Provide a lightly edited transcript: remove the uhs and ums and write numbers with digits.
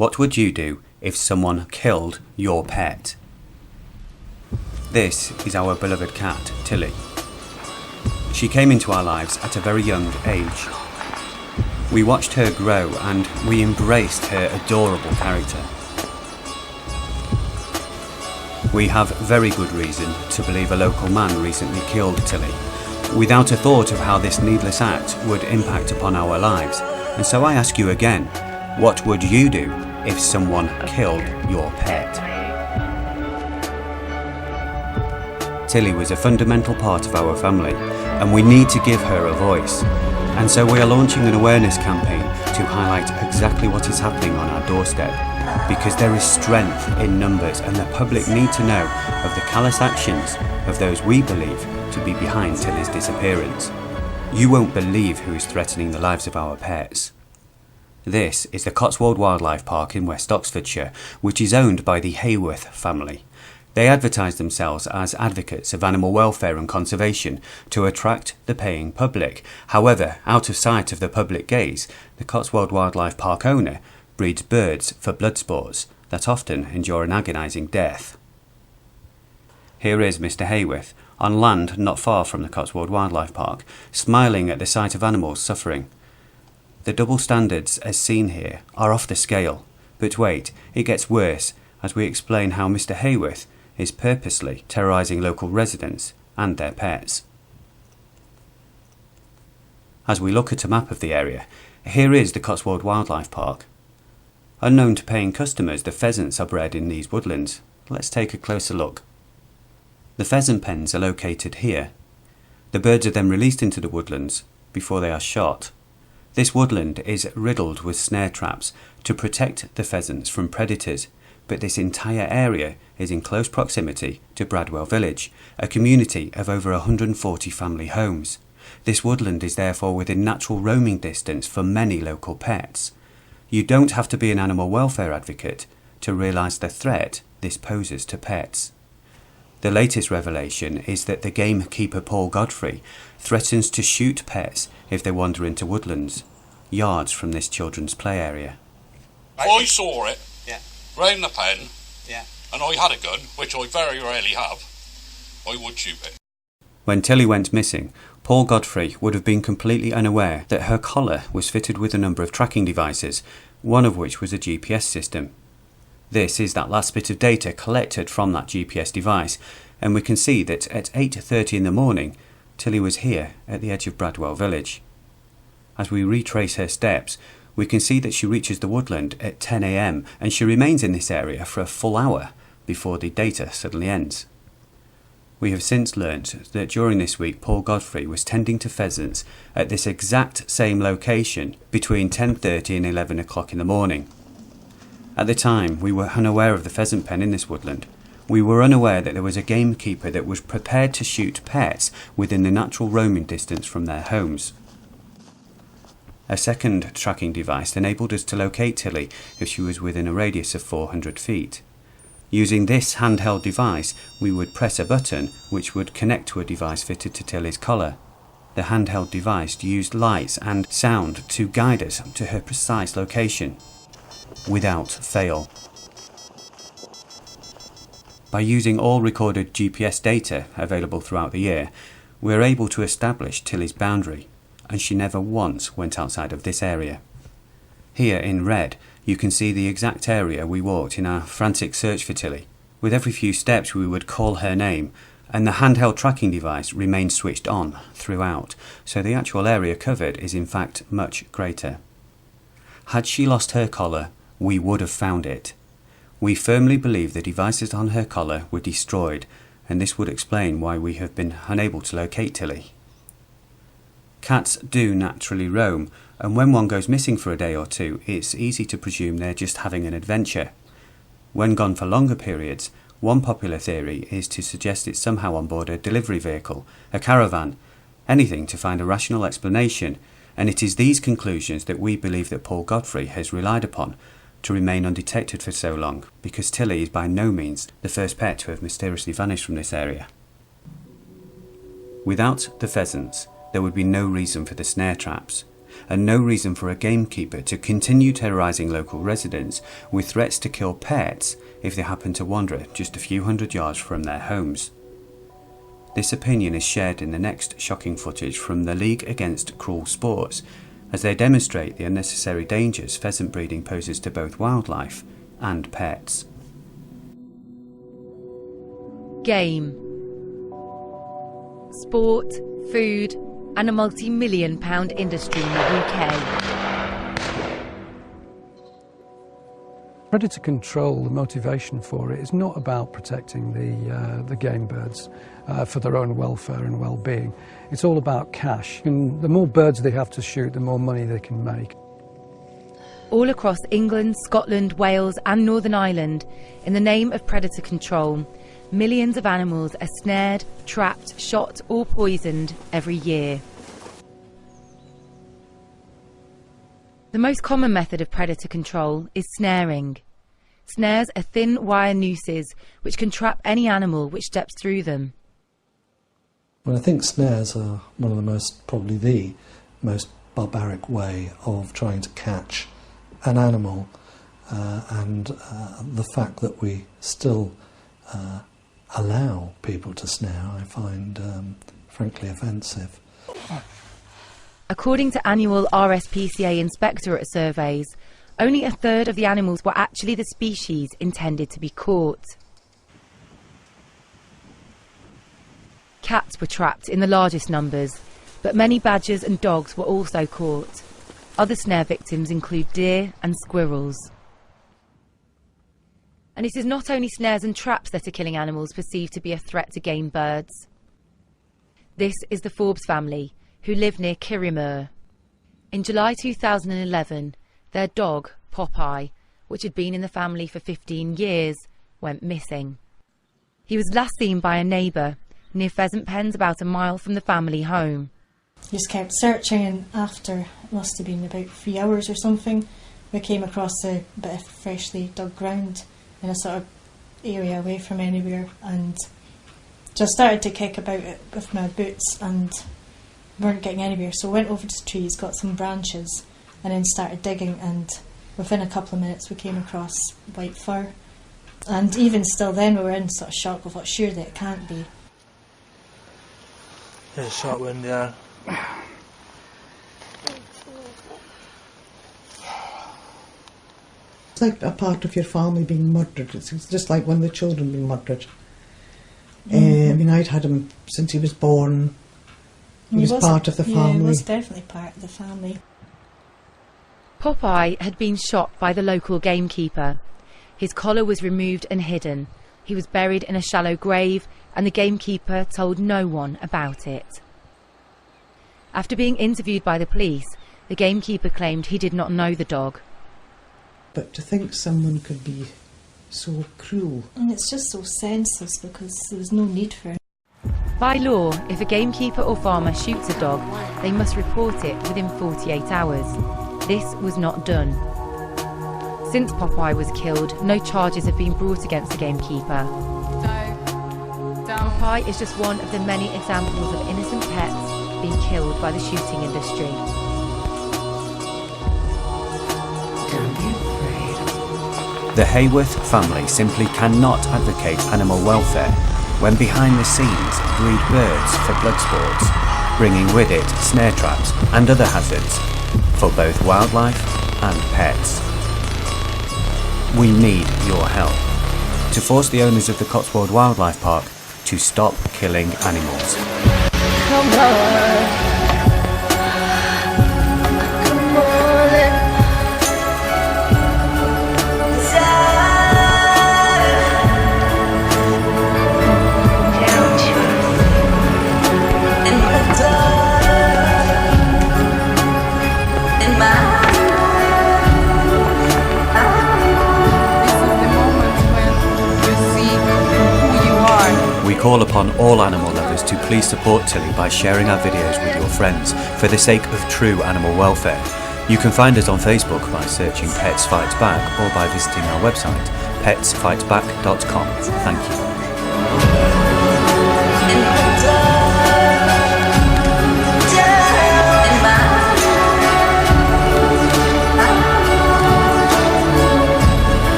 What would you do if someone killed your pet? This is our beloved cat, Tilly. She came into our lives at a very young age. We watched her grow and we embraced her adorable character. We have very good reason to believe a local man recently killed Tilly, without a thought of how this needless act would impact upon our lives. And so I ask you again, what would you do if someone killed your pet? Tilly was a fundamental part of our family, and we need to give her a voice. And so we are launching an awareness campaign to highlight exactly what is happening on our doorstep, because there is strength in numbers and the public need to know of the callous actions of those we believe to be behind Tilly's disappearance. You won't believe who is threatening the lives of our pets. This is the Cotswold Wildlife Park in West Oxfordshire, which is owned by the Hayworth family. They advertise themselves as advocates of animal welfare and conservation to attract the paying public. However, out of sight of the public gaze, the Cotswold Wildlife Park owner breeds birds for blood sports that often endure an agonising death. Here is Mr. Hayworth, on land not far from the Cotswold Wildlife Park, smiling at the sight of animals suffering. The double standards as seen here are off the scale, but wait, it gets worse as we explain how Mr. Hayworth is purposely terrorising local residents and their pets. As we look at a map of the area, here is the Cotswold Wildlife Park. Unknown to paying customers, the pheasants are bred in these woodlands. Let's take a closer look. The pheasant pens are located here. The birds are then released into the woodlands before they are shot. This woodland is riddled with snare traps to protect the pheasants from predators, but this entire area is in close proximity to Bradwell Village, a community of over 140 family homes. This woodland is therefore within natural roaming distance for many local pets. You don't have to be an animal welfare advocate to realise the threat this poses to pets. The latest revelation is that the gamekeeper Paul Godfrey threatens to shoot pets if they wander into woodlands, yards from this children's play area. I saw it round the pen, Yeah. and I had a gun, which I very rarely have. I would shoot it. When Tilly went missing, Paul Godfrey would have been completely unaware that her collar was fitted with a number of tracking devices, one of which was a GPS system. This is that last bit of data collected from that GPS device, and we can see that at 8:30 in the morning, Tilly was here at the edge of Bradwell Village. As we retrace her steps, we can see that she reaches the woodland at 10 a.m. and she remains in this area for a full hour before the data suddenly ends. We have since learnt that during this week Paul Godfrey was tending to pheasants at this exact same location between 10:30 and 11 o'clock in the morning. At the time, we were unaware of the pheasant pen in this woodland. We were unaware that there was a gamekeeper that was prepared to shoot pets within the natural roaming distance from their homes. A second tracking device enabled us to locate Tilly if she was within a radius of 400 feet. Using this handheld device, we would press a button which would connect to a device fitted to Tilly's collar. The handheld device used lights and sound to guide us to her precise location, without fail. By using all recorded GPS data available throughout the year, we are able to establish Tilly's boundary, and she never once went outside of this area. Here in red, you can see the exact area we walked in our frantic search for Tilly. With every few steps we would call her name, and the handheld tracking device remained switched on throughout, so the actual area covered is in fact much greater. Had she lost her collar, we would have found it. We firmly believe the devices on her collar were destroyed, and this would explain why we have been unable to locate Tilly. Cats do naturally roam, and when one goes missing for a day or two, it's easy to presume they're just having an adventure. When gone for longer periods, one popular theory is to suggest it's somehow on board a delivery vehicle, a caravan, anything to find a rational explanation, and it is these conclusions that we believe that Paul Godfrey has relied upon to remain undetected for so long, because Tilly is by no means the first pet to have mysteriously vanished from this area. Without the pheasants, there would be no reason for the snare traps. and no reason for a gamekeeper to continue terrorising local residents with threats to kill pets if they happen to wander just a few hundred yards from their homes. This opinion is shared in the next shocking footage from the League Against Cruel Sports, as they demonstrate the unnecessary dangers pheasant breeding poses to both wildlife and pets. Game. Sport, food, and a multi-million-pound industry in the UK. Predator control, the motivation for it is not about protecting the game birds for their own welfare and well-being. It's all about cash. And the more birds they have to shoot, the more money they can make. All across England, Scotland, Wales and Northern Ireland, in the name of predator control, millions of animals are snared, trapped, shot or poisoned every year. The most common method of predator control is snaring. Snares are thin wire nooses which can trap any animal which steps through them. Well, I think snares are one of the most, probably the most barbaric way of trying to catch an animal, and the fact that we still allow people to snare I find frankly offensive. According to annual RSPCA Inspectorate surveys, only a third of the animals were actually the species intended to be caught. Cats were trapped in the largest numbers, but many badgers and dogs were also caught. Other snare victims include deer and squirrels. And it is not only snares and traps that are killing animals perceived to be a threat to game birds. This is the Forbes family, who live near Kirriemuir. In July 2011, their dog, Popeye, which had been in the family for 15 years, went missing. He was last seen by a neighbour near pheasant pens about a mile from the family home. Just kept searching, and after, it must have been about 3 hours or something, we came across a bit of freshly dug ground in a sort of area away from anywhere, and just started to kick about it with my boots and weren't getting anywhere, so went over to the trees, got some branches and then started digging, and within a couple of minutes we came across white fur, and even still then we were in sort of shock. We thought surely it can't be. There's a short wind, yeah. It's like a part of your family being murdered. It's just like one of the children being murdered. I mean, I'd had him since he was born. He was part of the family. Yeah, he was definitely part of the family. Popeye had been shot by the local gamekeeper. His collar was removed and hidden. He was buried in a shallow grave, and the gamekeeper told no one about it. After being interviewed by the police, the gamekeeper claimed he did not know the dog. But to think someone could be so cruel. And it's just so senseless, because there was no need for it. By law, if a gamekeeper or farmer shoots a dog, they must report it within 48 hours. This was not done. Since Popeye was killed, no charges have been brought against the gamekeeper. Popeye is just one of the many examples of innocent pets being killed by the shooting industry. Don't be afraid. The Hayworth family simply cannot advocate animal welfare when behind the scenes breed birds for blood sports, bringing with it snare traps and other hazards for both wildlife and pets. We need your help to force the owners of the Cotswold Wildlife Park to stop killing animals. Come on. We call upon all animal lovers to please support Tilly by sharing our videos with your friends for the sake of true animal welfare. You can find us on Facebook by searching PetsFightBack or by visiting our website petsfightback.com. Thank you.